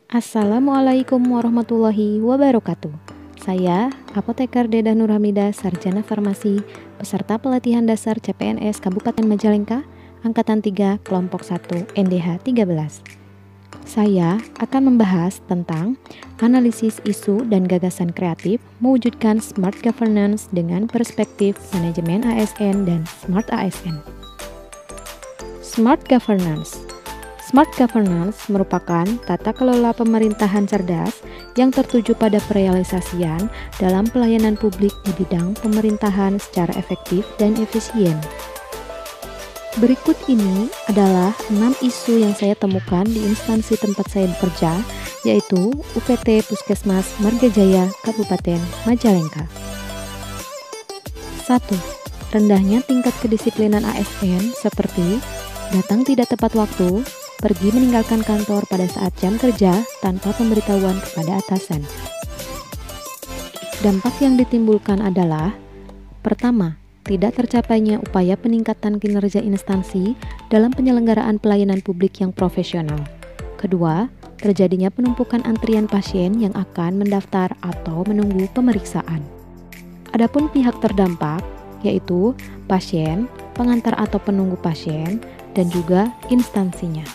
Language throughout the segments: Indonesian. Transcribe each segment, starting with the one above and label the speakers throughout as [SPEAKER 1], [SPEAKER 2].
[SPEAKER 1] Assalamualaikum warahmatullahi wabarakatuh. Saya, Apoteker Dedah Nurhamida, Sarjana Farmasi, peserta pelatihan dasar CPNS Kabupaten Majalengka, Angkatan 3, Kelompok 1, NDH 13. Saya akan membahas tentang analisis isu dan gagasan kreatif mewujudkan Smart Governance dengan perspektif manajemen ASN dan Smart ASN. Smart Governance. Smart Governance merupakan tata kelola pemerintahan cerdas yang tertuju pada perealisasian dalam pelayanan publik di bidang pemerintahan secara efektif dan efisien. Berikut ini adalah 6 isu yang saya temukan di instansi tempat saya bekerja, yaitu UPT Puskesmas Margajaya, Kabupaten Majalengka. 1. Rendahnya tingkat kedisiplinan ASN seperti datang tidak tepat waktu, pergi meninggalkan kantor pada saat jam kerja tanpa pemberitahuan kepada atasan. Dampak yang ditimbulkan adalah: pertama, tidak tercapainya upaya peningkatan kinerja instansi dalam penyelenggaraan pelayanan publik yang profesional. Kedua, terjadinya penumpukan antrian pasien yang akan mendaftar atau menunggu pemeriksaan. Adapun pihak terdampak, yaitu pasien, pengantar atau penunggu pasien, dan juga instansinya.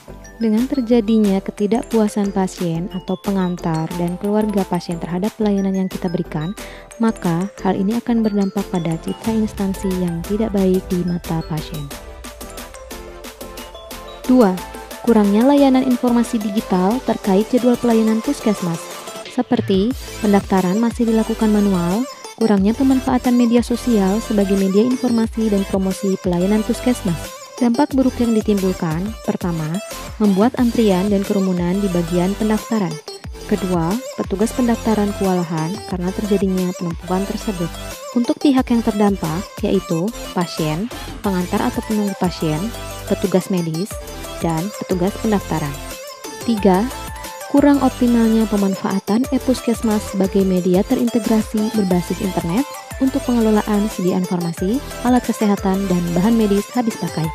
[SPEAKER 1] Dengan terjadinya ketidakpuasan pasien atau pengantar dan keluarga pasien terhadap pelayanan yang kita berikan, maka hal ini akan berdampak pada citra instansi yang tidak baik di mata pasien. 2. Kurangnya layanan informasi digital terkait jadwal pelayanan puskesmas, seperti pendaftaran masih dilakukan manual, kurangnya pemanfaatan media sosial sebagai media informasi dan promosi pelayanan puskesmas. Dampak buruk yang ditimbulkan: pertama, membuat antrian dan kerumunan di bagian pendaftaran. Kedua, petugas pendaftaran kewalahan karena terjadinya penumpukan tersebut. Untuk pihak yang terdampak, yaitu pasien, pengantar atau penunggu pasien, petugas medis, dan petugas pendaftaran. 3. Kurang optimalnya pemanfaatan e-puskesmas sebagai media terintegrasi berbasis internet untuk pengelolaan sediaan farmasi, alat kesehatan, dan bahan medis habis pakai,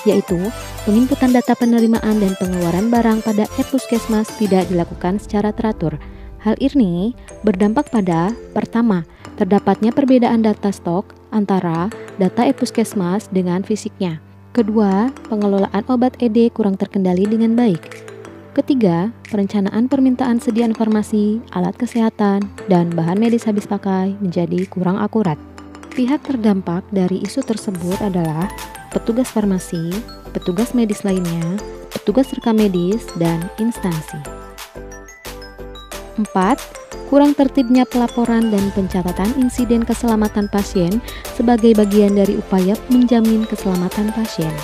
[SPEAKER 1] yaitu penginputan data penerimaan dan pengeluaran barang pada e-puskesmas tidak dilakukan secara teratur. Hal ini berdampak pada: pertama, terdapatnya perbedaan data stok antara data e-puskesmas dengan fisiknya. Kedua, pengelolaan obat ED kurang terkendali dengan baik. Ketiga, perencanaan permintaan sediaan farmasi, alat kesehatan, dan bahan medis habis pakai menjadi kurang akurat. Pihak terdampak dari isu tersebut adalah petugas farmasi, petugas medis lainnya, petugas rekam medis, dan instansi. 4. Kurang tertibnya pelaporan dan pencatatan insiden keselamatan pasien sebagai bagian dari upaya menjamin keselamatan pasien.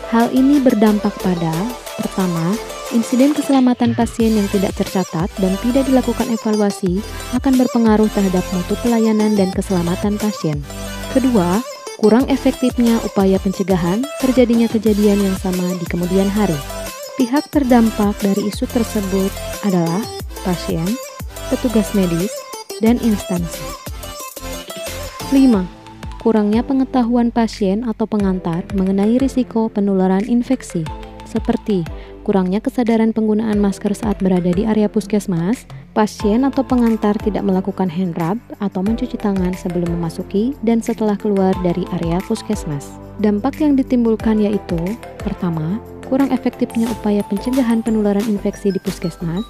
[SPEAKER 1] Hal ini berdampak pada: pertama, insiden keselamatan pasien yang tidak tercatat dan tidak dilakukan evaluasi akan berpengaruh terhadap mutu pelayanan dan keselamatan pasien. Kedua, kurang efektifnya upaya pencegahan terjadinya kejadian yang sama di kemudian hari. Pihak terdampak dari isu tersebut adalah pasien, petugas medis, dan instansi. 5. Kurangnya pengetahuan pasien atau pengantar mengenai risiko penularan infeksi, seperti kurangnya kesadaran penggunaan masker saat berada di area puskesmas, pasien atau pengantar tidak melakukan hand rub atau mencuci tangan sebelum memasuki dan setelah keluar dari area puskesmas. Dampak yang ditimbulkan yaitu: pertama, kurang efektifnya upaya pencegahan penularan infeksi di puskesmas.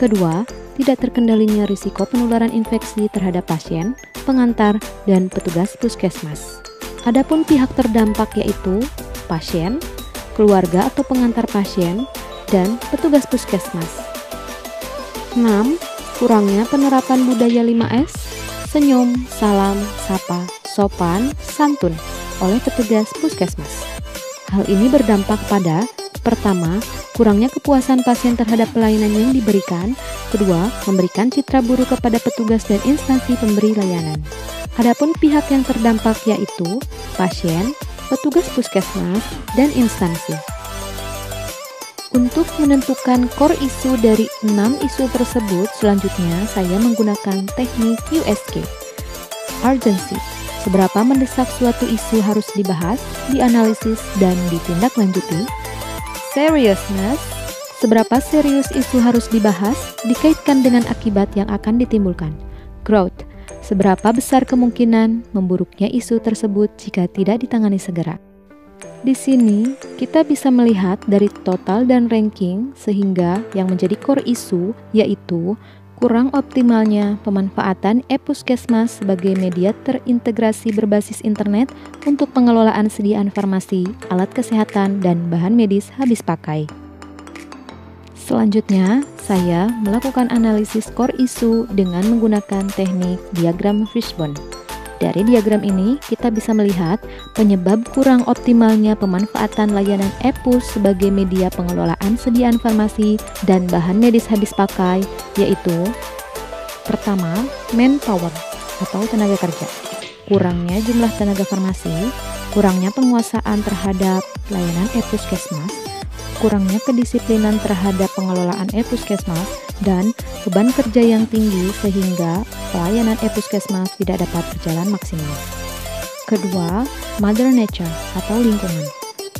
[SPEAKER 1] Kedua, tidak terkendalinya risiko penularan infeksi terhadap pasien, pengantar, dan petugas puskesmas. Adapun pihak terdampak yaitu pasien, keluarga atau pengantar pasien, dan petugas puskesmas. 6. Kurangnya penerapan budaya 5S, senyum, salam, sapa, sopan, santun oleh petugas puskesmas. Hal ini berdampak pada: pertama, kurangnya kepuasan pasien terhadap pelayanan yang diberikan. Kedua, memberikan citra buruk kepada petugas dan instansi pemberi layanan. Adapun pihak yang terdampak yaitu pasien, petugas puskesmas, dan instansi. Untuk menentukan core isu dari 6 isu tersebut, selanjutnya saya menggunakan teknik USK. Urgency: seberapa mendesak suatu isu harus dibahas, dianalisis, dan ditindaklanjuti. Seriousness: Seberapa serius isu harus dibahas dikaitkan dengan akibat yang akan ditimbulkan. Growth. Seberapa besar kemungkinan memburuknya isu tersebut jika tidak ditangani segera. Di sini, kita bisa melihat dari total dan ranking sehingga yang menjadi core isu yaitu kurang optimalnya pemanfaatan e-Puskesmas sebagai media terintegrasi berbasis internet untuk pengelolaan sediaan farmasi, alat kesehatan, dan bahan medis habis pakai. Selanjutnya, saya melakukan analisis core isu dengan menggunakan teknik diagram fishbone. Dari diagram ini, kita bisa melihat penyebab kurang optimalnya pemanfaatan layanan e-Pus sebagai media pengelolaan sediaan farmasi dan bahan medis habis pakai, yaitu pertama, manpower atau tenaga kerja. Kurangnya jumlah tenaga farmasi, kurangnya penguasaan terhadap layanan e-Puskesmas, kurangnya kedisiplinan terhadap pengelolaan e-Puskesmas, dan beban kerja yang tinggi sehingga pelayanan e-Puskesmas tidak dapat berjalan maksimal. Kedua, Mother Nature atau lingkungan.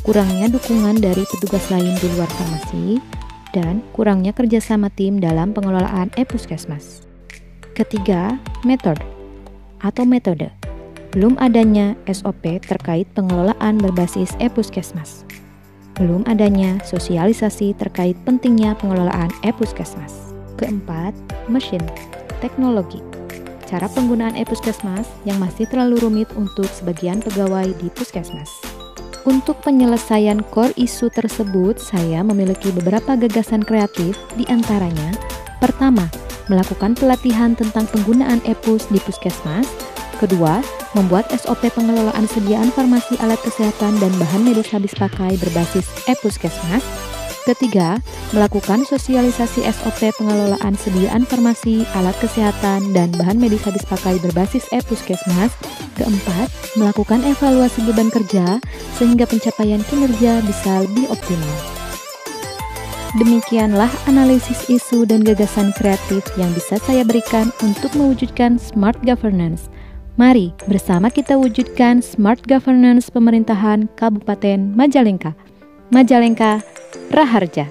[SPEAKER 1] Kurangnya dukungan dari petugas lain di luar farmasi, dan kurangnya kerjasama tim dalam pengelolaan e-Puskesmas. Ketiga, metode. Belum adanya SOP terkait pengelolaan berbasis e-Puskesmas. Belum adanya sosialisasi terkait pentingnya pengelolaan e-Puskesmas. Keempat, mesin, teknologi. Cara penggunaan e-Puskesmas yang masih terlalu rumit untuk sebagian pegawai di Puskesmas. Untuk penyelesaian core isu tersebut, saya memiliki beberapa gagasan kreatif, di antaranya, pertama, melakukan pelatihan tentang penggunaan e-Pus di Puskesmas. Kedua, membuat SOP pengelolaan sediaan farmasi, alat kesehatan, dan bahan medis habis pakai berbasis e-Puskesmas. Ketiga, melakukan sosialisasi SOP pengelolaan sediaan farmasi, alat kesehatan, dan bahan medis habis pakai berbasis e-Puskesmas. Keempat, melakukan evaluasi beban kerja sehingga pencapaian kinerja bisa lebih optimal. Demikianlah analisis isu dan gagasan kreatif yang bisa saya berikan untuk mewujudkan smart governance. Mari bersama kita wujudkan smart governance pemerintahan Kabupaten Majalengka. Majalengka, Raharja.